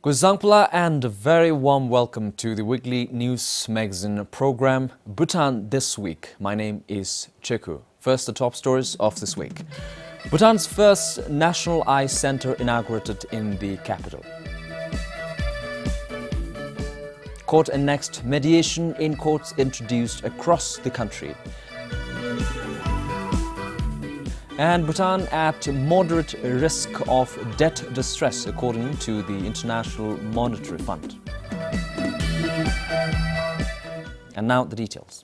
Guzangpula and a very warm welcome to the weekly news magazine program Bhutan This Week. My name is Cheku. First, the top stories of this week. Bhutan's first National Eye Center inaugurated in the capital. Court annexed mediation in courts introduced across the country. And Bhutan at moderate risk of debt distress, according to the International Monetary Fund. And now the details.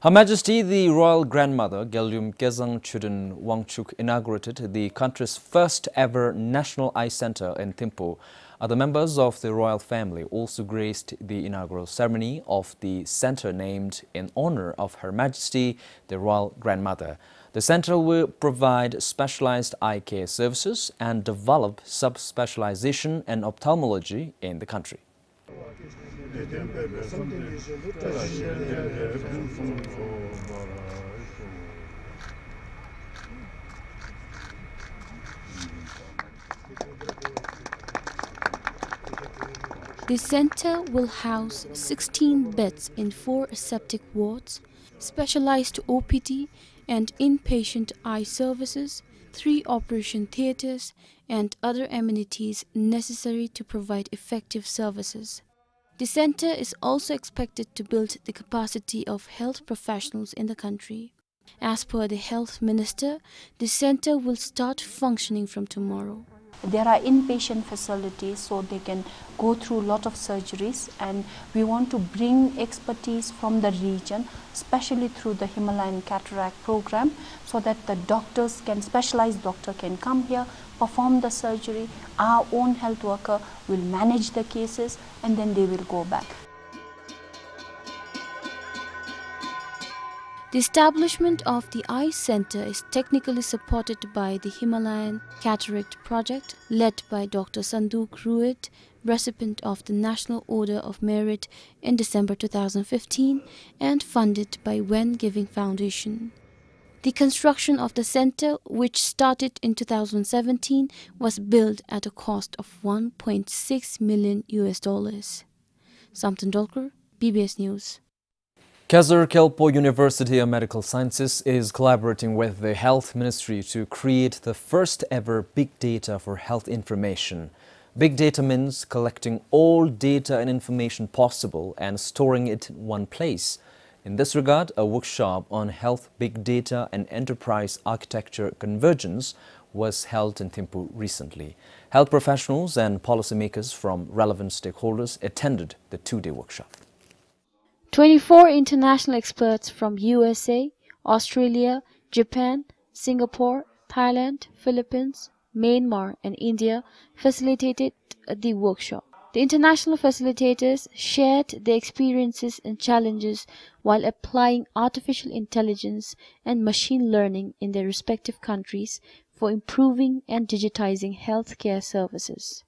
Her Majesty the Royal Grandmother Gyalum Gezang Chuden Wangchuk inaugurated the country's first ever National Eye Center in Thimphu. Other members of the royal family also graced the inaugural ceremony of the center named in honor of Her Majesty the Royal Grandmother. The center will provide specialized eye care services and develop subspecialization in ophthalmology in the country. The center will house 16 beds in 4 aseptic wards, specialized OPD and inpatient eye services, 3 operation theaters, and other amenities necessary to provide effective services. The center is also expected to build the capacity of health professionals in the country. As per the health minister, the center will start functioning from tomorrow. There are inpatient facilities, so they can go through a lot of surgeries, and we want to bring expertise from the region, especially through the Himalayan cataract program, so that the doctors can, specialized doctor can come here, perform the surgery, our own health worker will manage the cases, and then they will go back. The establishment of the Eye Center is technically supported by the Himalayan Cataract Project, led by Dr. Sanduk Ruit, recipient of the National Order of Merit in December 2015, and funded by When Giving Foundation. The construction of the center, which started in 2017, was built at a cost of $1.6 million. Samton Dolker, BBS News. Khezur Khelpo University of Medical Sciences is collaborating with the Health Ministry to create the first ever big data for health information. Big data means collecting all data and information possible and storing it in one place. In this regard, a workshop on health big data and enterprise architecture convergence was held in Thimphu recently. Health professionals and policymakers from relevant stakeholders attended the 2-day workshop. 24 international experts from USA, Australia, Japan, Singapore, Thailand, Philippines, Myanmar and India facilitated the workshop. The international facilitators shared their experiences and challenges while applying artificial intelligence and machine learning in their respective countries for improving and digitizing healthcare services.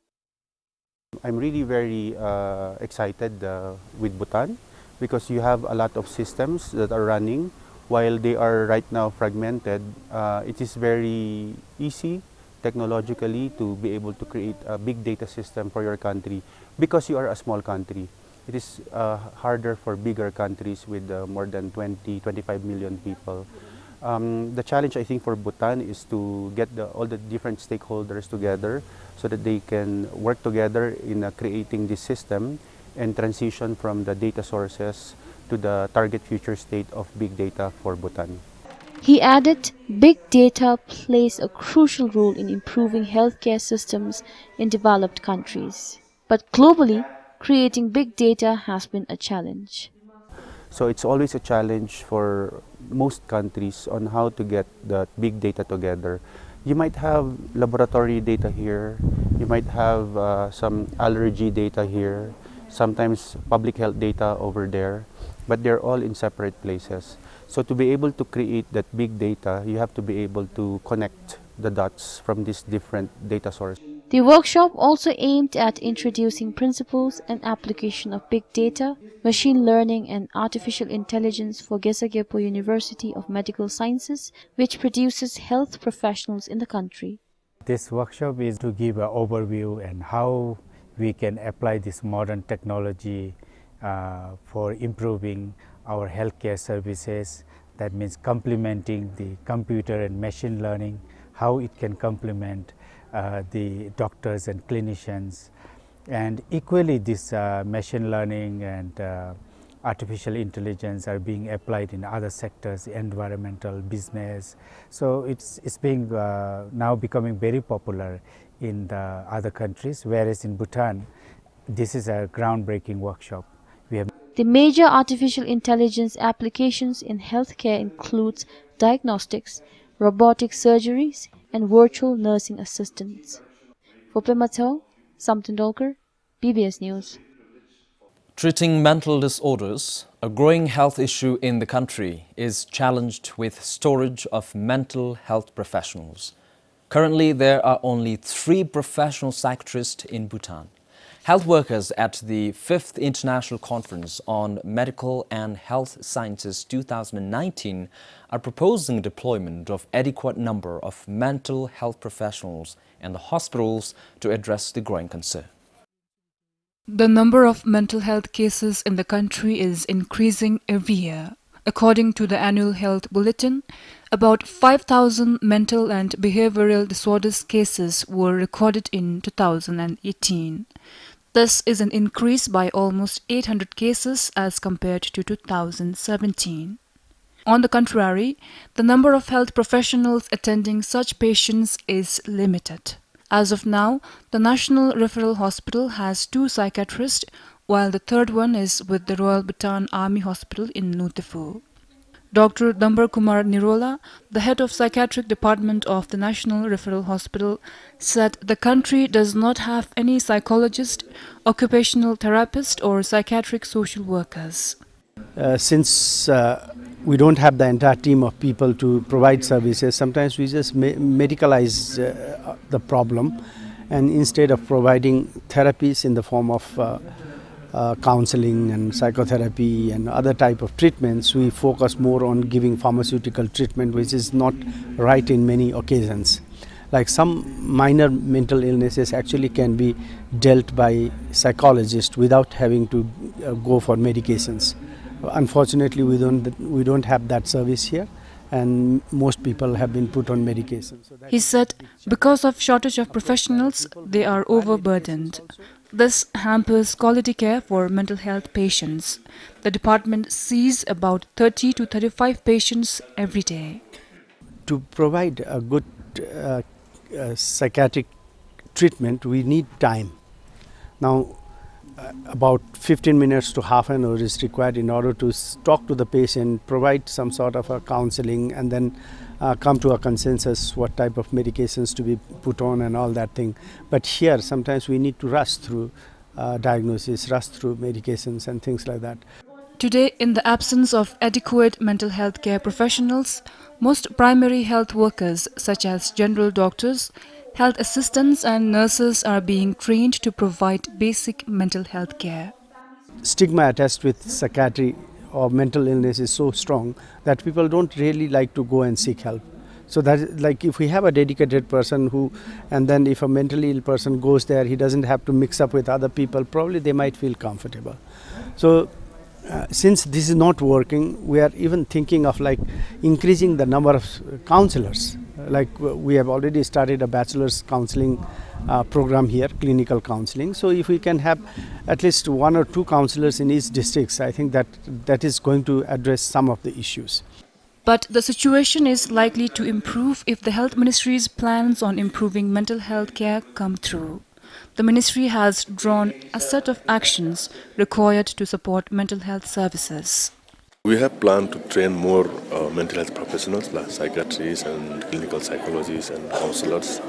I'm really very excited with Bhutan, because you have a lot of systems that are running. While they are right now fragmented, it is very easy technologically to be able to create a big data system for your country, because you are a small country. It is harder for bigger countries with more than 25 million people. The challenge, I think, for Bhutan is to get all the different stakeholders together so that they can work together in creating this system and transition from the data sources to the target future state of big data for Bhutan. He added, big data plays a crucial role in improving healthcare systems in developed countries. But globally, creating big data has been a challenge. So it's always a challenge for most countries on how to get the big data together. You might have laboratory data here, you might have some allergy data here, sometimes public health data over there, but they're all in separate places. So to be able to create that big data, you have to be able to connect the dots from these different data sources. The workshop also aimed at introducing principles and application of big data, machine learning and artificial intelligence for Gesagyepo University of Medical Sciences, which produces health professionals in the country. This workshop is to give an overview and how we can apply this modern technology for improving our healthcare services. That means complementing the computer and machine learning, how it can complement the doctors and clinicians. And equally, this machine learning and artificial intelligence are being applied in other sectors, environmental, business. So it's being now becoming very popular in the other countries, whereas in Bhutan, this is a groundbreaking workshop. The major artificial intelligence applications in healthcare includes diagnostics, robotic surgeries, and virtual nursing assistants. For Pemato, Samtendolkar, PBS News. Treating mental disorders, a growing health issue in the country, is challenged with storage of mental health professionals. Currently, there are only 3 professional psychiatrists in Bhutan. Health workers at the 5th International Conference on Medical and Health Sciences 2019 are proposing deployment of adequate number of mental health professionals in the hospitals to address the growing concern. The number of mental health cases in the country is increasing every year. According to the annual health bulletin, about 5,000 mental and behavioral disorders cases were recorded in 2018. This is an increase by almost 800 cases as compared to 2017. On the contrary, the number of health professionals attending such patients is limited. As of now, the National Referral Hospital has 2 psychiatrists, while the third one is with the Royal Bhutan Army Hospital in Nutefu. Dr. Dambar Kumar Nirola, the head of psychiatric department of the National Referral Hospital, said the country does not have any psychologist, occupational therapist or psychiatric social workers. Since we don't have the entire team of people to provide services, sometimes we just medicalize the problem, and instead of providing therapies in the form of counseling and psychotherapy and other type of treatments, we focus more on giving pharmaceutical treatment, which is not right in many occasions. Like some minor mental illnesses actually can be dealt by psychologists without having to go for medications. Unfortunately, we don't have that service here, and most people have been put on medication. He said because of shortage of professionals, they are overburdened. This hampers quality care for mental health patients. The department sees about 30 to 35 patients every day. To provide a good psychiatric treatment, we need time. Now, about 15 minutes to half an hour is required in order to talk to the patient, provide some sort of a counseling, and then come to a consensus what type of medications to be put on and all that thing. But here sometimes we need to rush through diagnosis, rush through medications and things like that. Today, in the absence of adequate mental health care professionals, most primary health workers such as general doctors, health assistants and nurses are being trained to provide basic mental health care. Stigma attached with psychiatry or mental illness is so strong that people don't really like to go and seek help. So that is like if we have a dedicated person and then if a mentally ill person goes there, he doesn't have to mix up with other people, probably they might feel comfortable. So since this is not working, we are even thinking of like increasing the number of counselors. Like we have already started a bachelor's counseling program here, clinical counseling. So if we can have at least 1 or 2 counselors in each district, I think that is going to address some of the issues. But the situation is likely to improve if the Health Ministry's plans on improving mental health care come through. The Ministry has drawn a set of actions required to support mental health services. We have planned to train more mental health professionals like psychiatrists and clinical psychologists and counselors.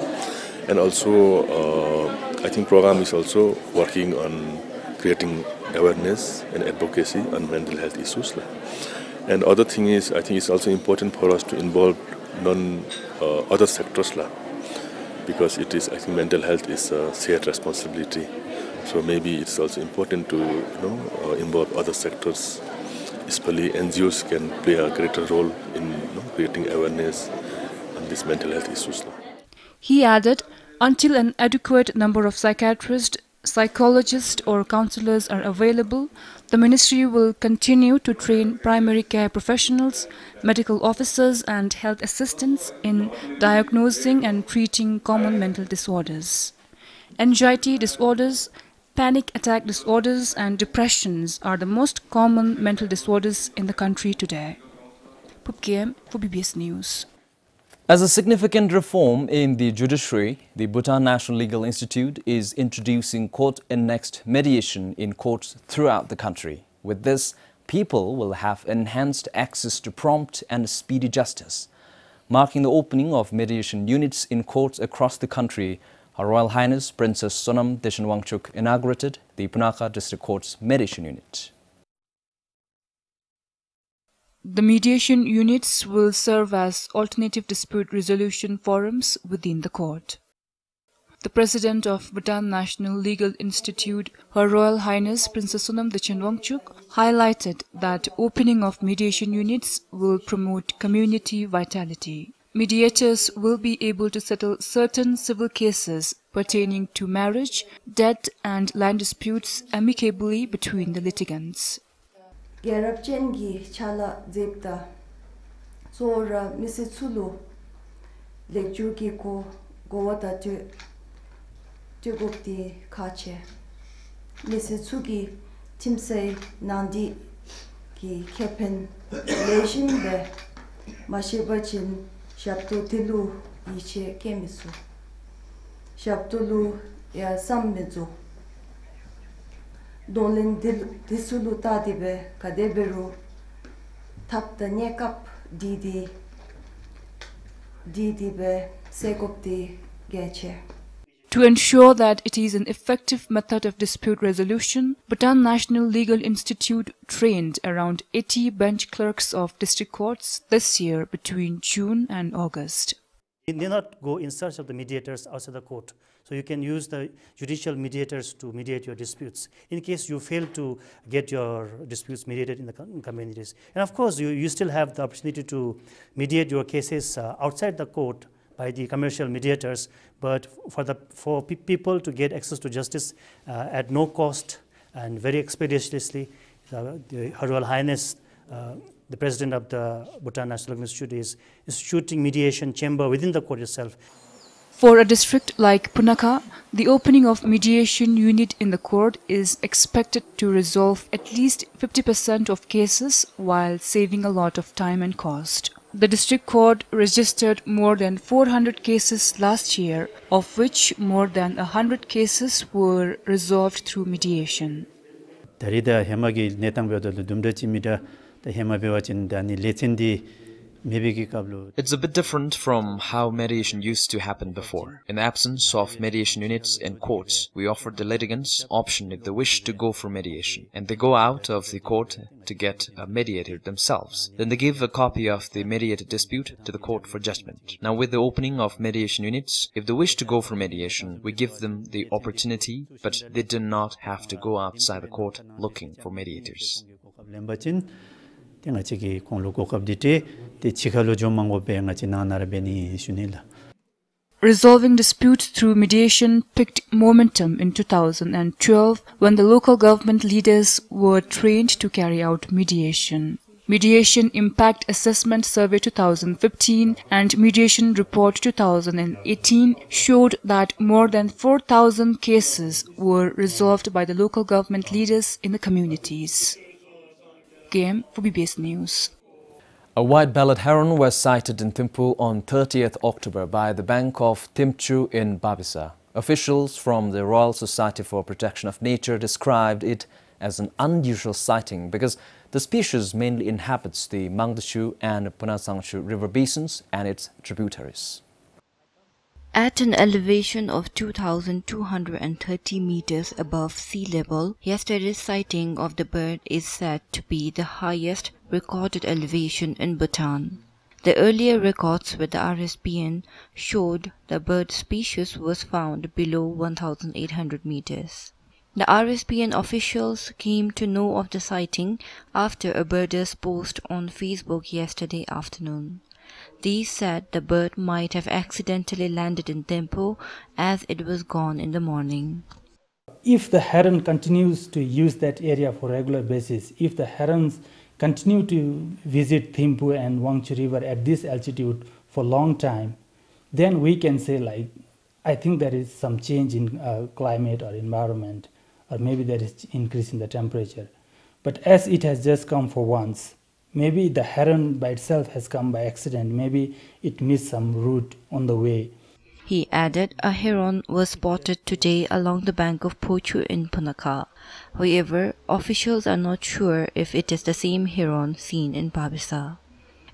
And also, I think program is also working on creating awareness and advocacy on mental health issues. And other thing is, I think it's also important for us to involve other sectors, because it is, I think, mental health is a shared responsibility. So maybe it's also important to involve other sectors. Especially NGOs can play a greater role in creating awareness on these mental health issues. He added, until an adequate number of psychiatrists, psychologists or counselors are available, the ministry will continue to train primary care professionals, medical officers and health assistants in diagnosing and treating common mental disorders. Anxiety disorders, panic attack disorders and depressions are the most common mental disorders in the country today. Pupkiem for BBS News. As a significant reform in the judiciary, the Bhutan National Legal Institute is introducing court-annexed mediation in courts throughout the country. With this, people will have enhanced access to prompt and speedy justice. Marking the opening of mediation units in courts across the country, Her Royal Highness Princess Sonam Deshanwangchuk inaugurated the Punakha District Court's mediation unit. The mediation units will serve as alternative dispute resolution forums within the court. The President of Bhutan National Legal Institute, Her Royal Highness Princess Sonam Deshanwangchuk, highlighted that opening of mediation units will promote community vitality. Mediators will be able to settle certain civil cases pertaining to marriage, debt and land disputes amicably between the litigants. Gerabchengi chala zepta sora misitsulu lekjuki ko gowata tugukti kache misitsugi timsei nandi ki kepen lejin be mashibachin shaptu tilu iche kemisu shaptulu ya sammezu Dolin disulu tadibe kadeberu tapta nyekap didi be sekopti geche. To ensure that it is an effective method of dispute resolution, Bhutan National Legal Institute trained around 80 bench clerks of district courts this year between June and August. You need not go in search of the mediators outside the court. So you can use the judicial mediators to mediate your disputes in case you fail to get your disputes mediated in the communities. And of course, you still have the opportunity to mediate your cases outside the court by the commercial mediators, but for people to get access to justice at no cost and very expeditiously, Her Royal Highness, the President of the Bhutan National Institute is instituting mediation chamber within the court itself. For a district like Punakha, the opening of mediation unit in the court is expected to resolve at least 50% of cases while saving a lot of time and cost. The district court registered more than 400 cases last year, of which more than 100 cases were resolved through mediation. It's a bit different from how mediation used to happen before. In the absence of mediation units in courts, we offered the litigants option if they wish to go for mediation, and they go out of the court to get a mediator themselves. Then they give a copy of the mediated dispute to the court for judgment. Now with the opening of mediation units, if they wish to go for mediation, we give them the opportunity, but they do not have to go outside the court looking for mediators. Resolving disputes through mediation picked momentum in 2012 when the local government leaders were trained to carry out mediation. Mediation Impact Assessment Survey 2015 and Mediation Report 2018 showed that more than 4,000 cases were resolved by the local government leaders in the communities. Game for BBS News. A white-bellied heron was sighted in Thimphu on 30th October by the bank of Thimpchu in Babisa. Officials from the Royal Society for Protection of Nature described it as an unusual sighting because the species mainly inhabits the Mangdashu and Punasangshu river basins and its tributaries. At an elevation of 2,230 meters above sea level, yesterday's sighting of the bird is said to be the highest recorded elevation in Bhutan. The earlier records with the RSPN showed the bird species was found below 1,800 meters. The RSPN officials came to know of the sighting after a birder's post on Facebook yesterday afternoon. These said the bird might have accidentally landed in Thimphu as it was gone in the morning. if the heron continues to use that area for regular basis, if the herons continue to visit Thimphu and Wangchu River at this altitude for a long time, then we can say, like, I think there is some change in climate or environment, or maybe there is increase in the temperature. But as it has just come for once, maybe the heron by itself has come by accident, maybe it missed some route on the way. He added a heron was spotted today along the bank of Pochu in Punakha. However, officials are not sure if it is the same heron seen in Babisa.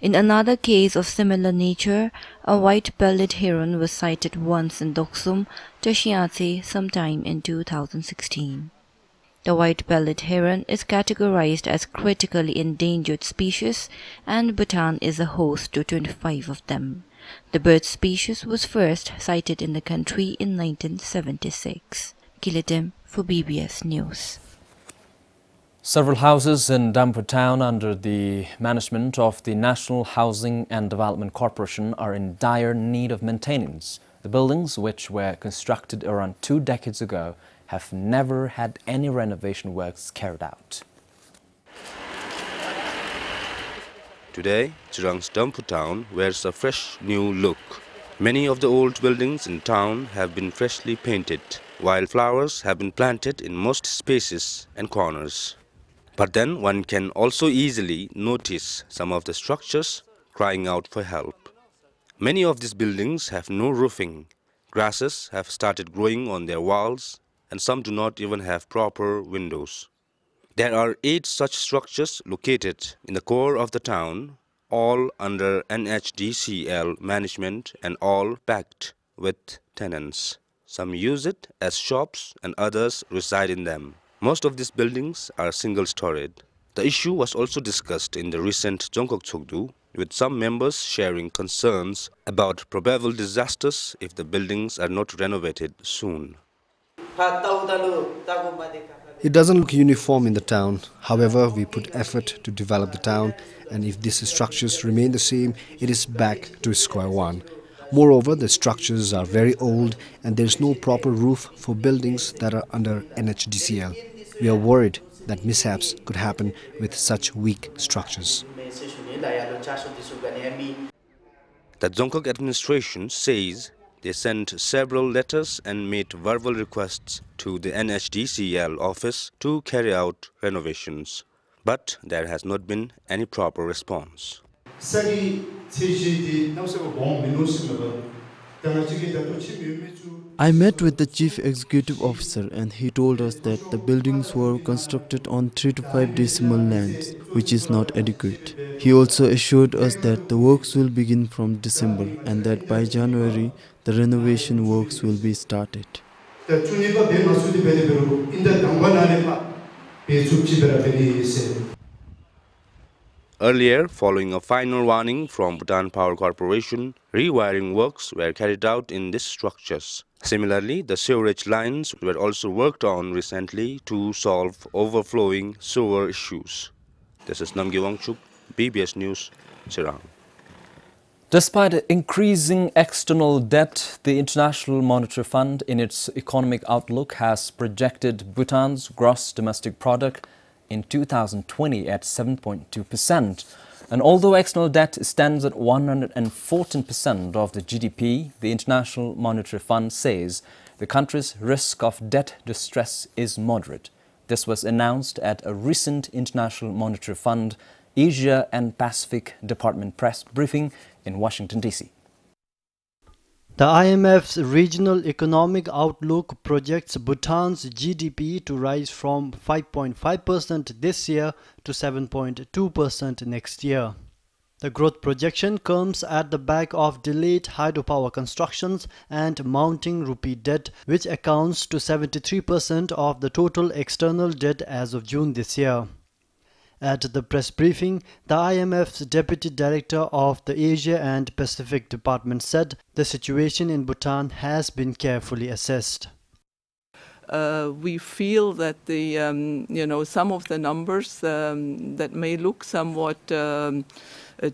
In another case of similar nature, a white-bellied heron was sighted once in Doksum, Tashiatse, sometime in 2016. The white-bellied heron is categorized as critically endangered species, and Bhutan is a host to 25 of them. The bird species was first sighted in the country in 1976. Kiletem for BBS News. Several houses in Dampu town under the management of the National Housing and Development Corporation are in dire need of maintenance. The buildings, which were constructed around 2 decades ago, have never had any renovation works carried out. Today, Chirang's Dampu town wears a fresh new look. Many of the old buildings in town have been freshly painted, while flowers have been planted in most spaces and corners. But then one can also easily notice some of the structures crying out for help. Many of these buildings have no roofing. Grasses have started growing on their walls, and some do not even have proper windows. There are 8 such structures located in the core of the town, all under NHDCL management and all packed with tenants. Some use it as shops and others reside in them. Most of these buildings are single-storied. The issue was also discussed in the recent Jongkok Chokdu, with some members sharing concerns about probable disasters if the buildings are not renovated soon. It doesn't look uniform in the town. However, we put effort to develop the town, and if these structures remain the same, it is back to square one. Moreover, the structures are very old and there is no proper roof for buildings that are under NHDCL. We are worried that mishaps could happen with such weak structures. The Jongkok administration says they sent several letters and made verbal requests to the NHDCL office to carry out renovations. But there has not been any proper response. I met with the chief executive officer and he told us that the buildings were constructed on 3 to 5 decimal lands, which is not adequate. He also assured us that the works will begin from December and that by January the renovation works will be started. Earlier, following a final warning from Bhutan Power Corporation, rewiring works were carried out in these structures. Similarly, the sewerage lines were also worked on recently to solve overflowing sewer issues. This is Namgi Wangchuk, BBS News, Chirang. Despite increasing external debt, the International Monetary Fund, in its economic outlook, has projected Bhutan's gross domestic product in 2020 at 7.2%. And although external debt stands at 114% of the GDP, the International Monetary Fund says the country's risk of debt distress is moderate. This was announced at a recent International Monetary Fund Asia and Pacific Department press briefing in Washington, D.C. The IMF's Regional Economic Outlook projects Bhutan's GDP to rise from 5.5% this year to 7.2% next year. The growth projection comes at the back of delayed hydropower constructions and mounting rupee debt, which accounts to 73% of the total external debt as of June this year. At the press briefing, the IMF's Deputy Director of the Asia and Pacific Department said the situation in Bhutan has been carefully assessed. We feel that some of the numbers that may look somewhat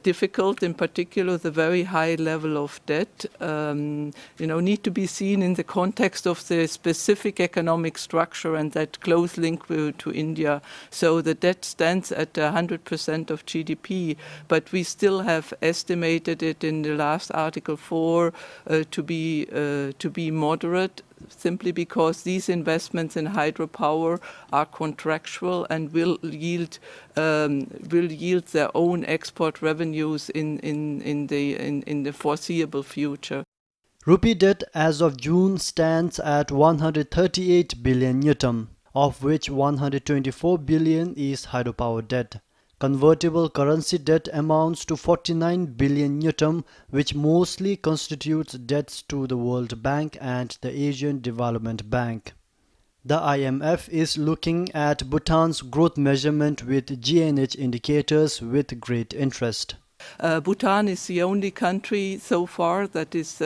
difficult. In particular, the very high level of debt, need to be seen in the context of the specific economic structure and that close link to India. So the debt stands at 100% of GDP, but we still have estimated it in the last Article 4 to be moderate, simply because these investments in hydropower are contractual and will yield their own export revenues in the foreseeable future. Rupee debt as of June stands at 138 billion yutam, of which 124 billion is hydropower debt. Convertible currency debt amounts to 49 billion yutam, which mostly constitutes debts to the World Bank and the Asian Development Bank. The IMF is looking at Bhutan's growth measurement with GNH indicators with great interest. Bhutan is the only country so far that is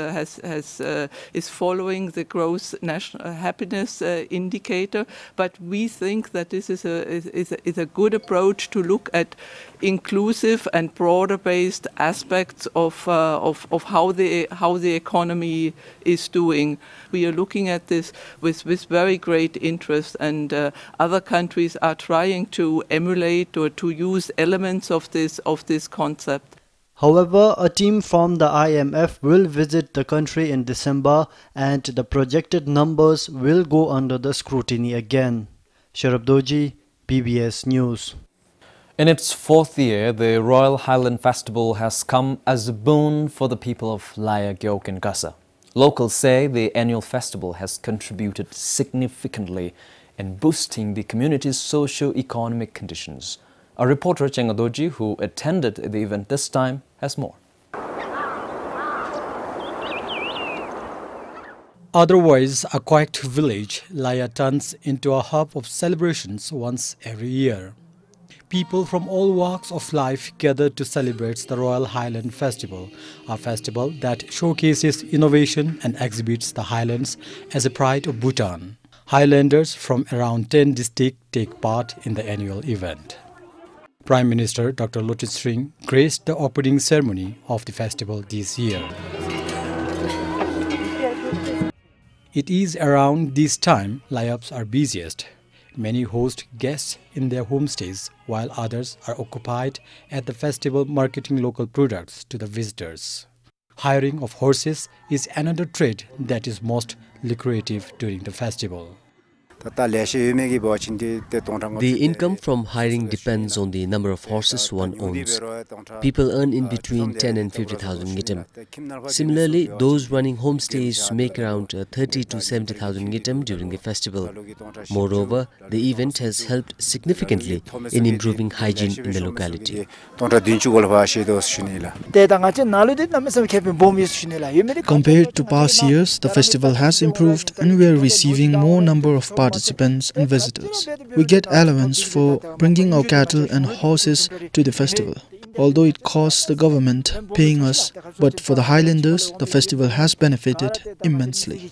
following the gross national happiness indicator, but we think that this is a good approach to look at inclusive and broader-based aspects of how the economy is doing. We are looking at this with very great interest, and other countries are trying to emulate or to use elements of this concept. However, a team from the IMF will visit the country in December, and the projected numbers will go under the scrutiny again. Sharab Doji, PBS News. In its fourth year, the Royal Highland Festival has come as a boon for the people of Laya Gyok and Gasa. Locals say the annual festival has contributed significantly in boosting the community's socio-economic conditions. Our reporter Cheng Adoji, who attended the event this time, has more. Otherwise a quiet village, Laya turns into a hub of celebrations once every year. People from all walks of life gather to celebrate the Royal Highland Festival, a festival that showcases innovation and exhibits the Highlands as a pride of Bhutan. Highlanders from around 10 districts take part in the annual event. Prime Minister Dr. Lote Sring graced the opening ceremony of the festival this year. It is around this time Layups are busiest. Many host guests in their homestays, while others are occupied at the festival marketing local products to the visitors. Hiring of horses is another trade that is most lucrative during the festival. The income from hiring depends on the number of horses one owns. People earn in between 10 and 50,000 ngitam. Similarly, those running homestays make around 30 to 70,000 ngitam during the festival. Moreover, the event has helped significantly in improving hygiene in the locality. Compared to past years, the festival has improved and we are receiving more number of participants and visitors. We get allowance for bringing our cattle and horses to the festival. Although it costs the government paying us, but for the Highlanders, the festival has benefited immensely.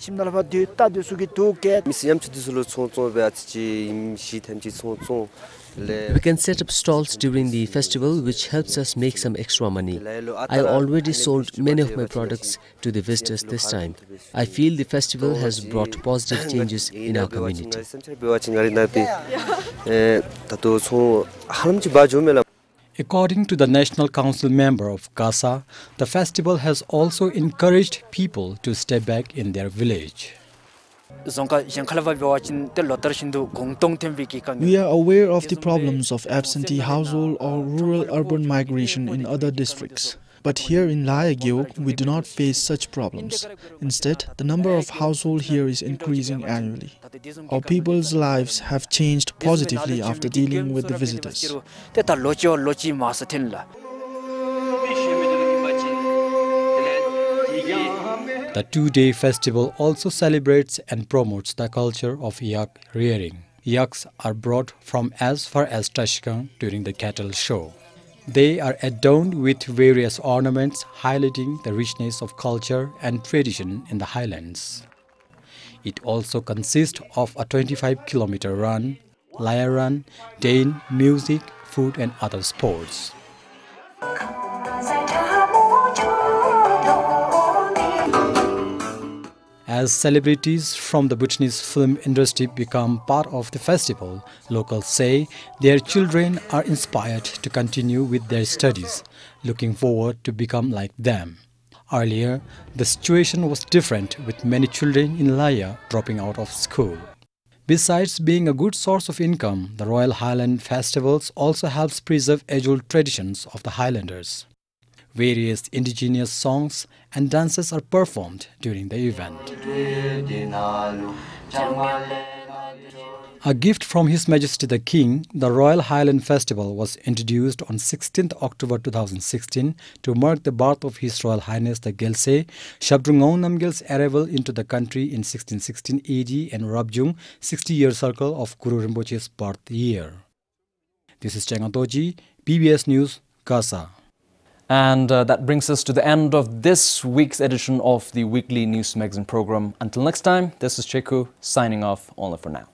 We can set up stalls during the festival, which helps us make some extra money. I already sold many of my products to the visitors this time. I feel the festival has brought positive changes in our community. According to the National Council member of Gasa, the festival has also encouraged people to stay back in their village. We are aware of the problems of absentee household or rural-urban migration in other districts. But here in Laya Gyok, we do not face such problems. Instead, the number of households here is increasing annually. Our people's lives have changed positively after dealing with the visitors. The two-day festival also celebrates and promotes the culture of yak rearing. Yaks are brought from as far as Tashkent during the cattle show. They are adorned with various ornaments highlighting the richness of culture and tradition in the Highlands. It also consists of a 25-kilometer run, Laya run, Dane, music, food and other sports. As celebrities from the Bhutanese film industry become part of the festival, locals say their children are inspired to continue with their studies, looking forward to become like them. Earlier, the situation was different, with many children in Laya dropping out of school. Besides being a good source of income, the Royal Highland Festivals also helps preserve age-old traditions of the Highlanders. Various indigenous songs and dances are performed during the event. A gift from His Majesty the King, the Royal Highland Festival was introduced on 16th October 2016 to mark the birth of His Royal Highness the Gelse Shabdrungong Namgyal's arrival into the country in 1616 AD and Rabjung 60-year circle of Guru Rinpoche's birth year. This is Cheng Antoji, PBS News, Kasa. And that brings us to the end of this week's edition of the weekly news magazine program. Until next time, this is Cheku signing off only for now.